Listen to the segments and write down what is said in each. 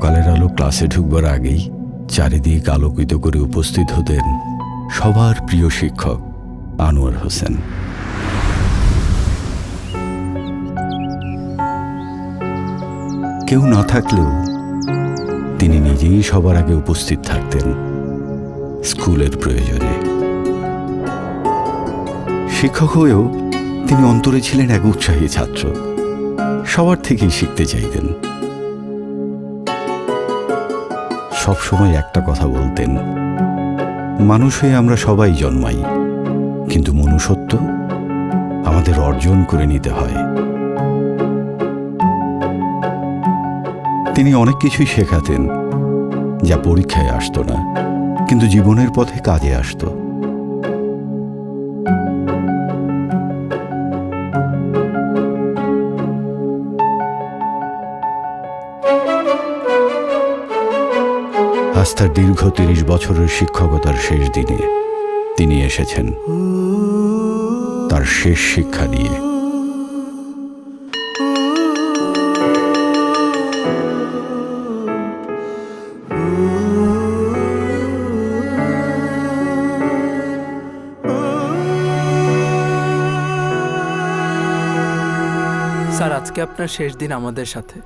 সকালের আলো ক্লাসে ঢুকবার আগেই চারিদিক আলোকিত করে উপস্থিত হতেন সবার প্রিয় শিক্ষক আনোয়ার হোসেন। কেউ না থাকলেও তিনি নিজেই সবার আগে উপস্থিত থাকতেন স্কুলের প্রয়োজনে। শিক্ষক হয়েও তিনি অন্তরে ছিলেন এক উৎসাহী ছাত্র, সবার থেকেই শিখতে চাইতেন। সবসময় একটা কথা বলতেন, মানুষ হয়ে আমরা সবাই জন্মাই, কিন্তু মনুষ্যত্ব আমাদের অর্জন করে নিতে হয়। তিনি অনেক কিছুই শেখাতেন যা পরীক্ষায় আসতো না, কিন্তু জীবনের পথে কাজে আসতো। আজ তার দীর্ঘ ৩০ বছরের শিক্ষকতার শেষ দিনে তিনি এসেছেন তার শেষ শিক্ষা নিয়ে। স্যার, আজকে আপনার শেষ দিন আমাদের সাথে,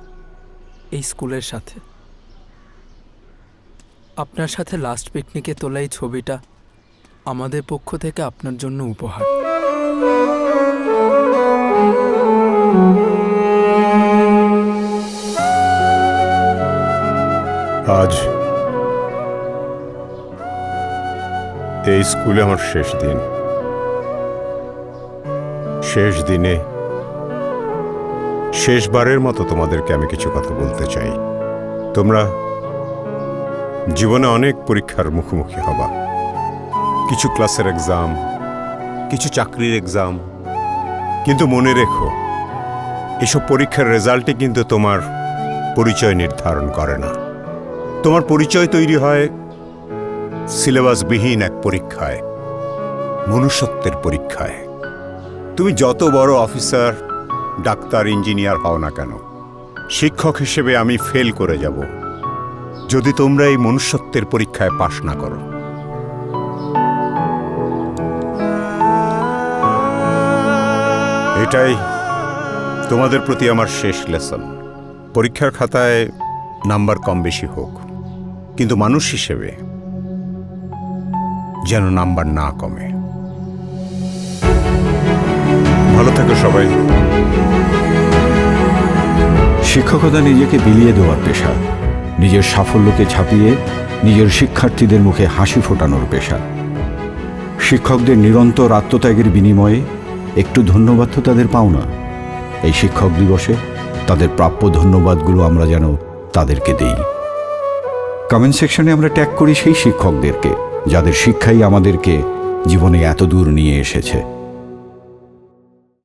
এই স্কুলের সাথে। আপনার সাথে লাস্ট পিকনিকে তোলা এই ছবিটা আমাদের পক্ষ থেকে আপনার জন্য উপহার। আজ এই স্কুলে আমার শেষ দিন। শেষ দিনে শেষবারের মতো তোমাদেরকে আমি কিছু কথা বলতে চাই। তোমরা জীবনে অনেক পরীক্ষার মুখোমুখি হবা, কিছু ক্লাসের এক্সাম, কিছু চাকরির এক্সাম, কিন্তু মনে রেখো এসব পরীক্ষার রেজাল্টই কিন্তু তোমার পরিচয় নির্ধারণ করে না। তোমার পরিচয় তৈরি হয় সিলেবাসবিহীন এক পরীক্ষায়, মনুষ্যত্বের পরীক্ষায়। তুমি যত বড় অফিসার, ডাক্তার, ইঞ্জিনিয়ার হও না কেন, শিক্ষক হিসেবে আমি ফেল করে যাব যদি তোমরা এই মনুষ্যত্বের পরীক্ষায় পাশ না করো। এটাই তোমাদের প্রতি আমার শেষ লেসন। পরীক্ষার খাতায় নাম্বার কম বেশি হোক, কিন্তু মানুষ হিসেবে যেন নাম্বার না কমে। ভালো থাকো সবাই। শিক্ষকতা নিজেকে বিলিয়ে দেওয়ার পেশা, নিজের সাফল্যকে ছাপিয়ে নিজের শিক্ষার্থীদের মুখে হাসি ফোটানোর পেশা। শিক্ষকদের নিরন্তর আত্মত্যাগের বিনিময়ে একটু ধন্যবাদ তো তাদের পাওনা। এই শিক্ষক দিবসে তাদের প্রাপ্য ধন্যবাদগুলো আমরা যেন তাদেরকে দেই। কমেন্ট সেকশনে আমরা ট্যাগ করি সেই শিক্ষকদেরকে যাদের শিক্ষাই আমাদেরকে জীবনে এত দূর নিয়ে এসেছে।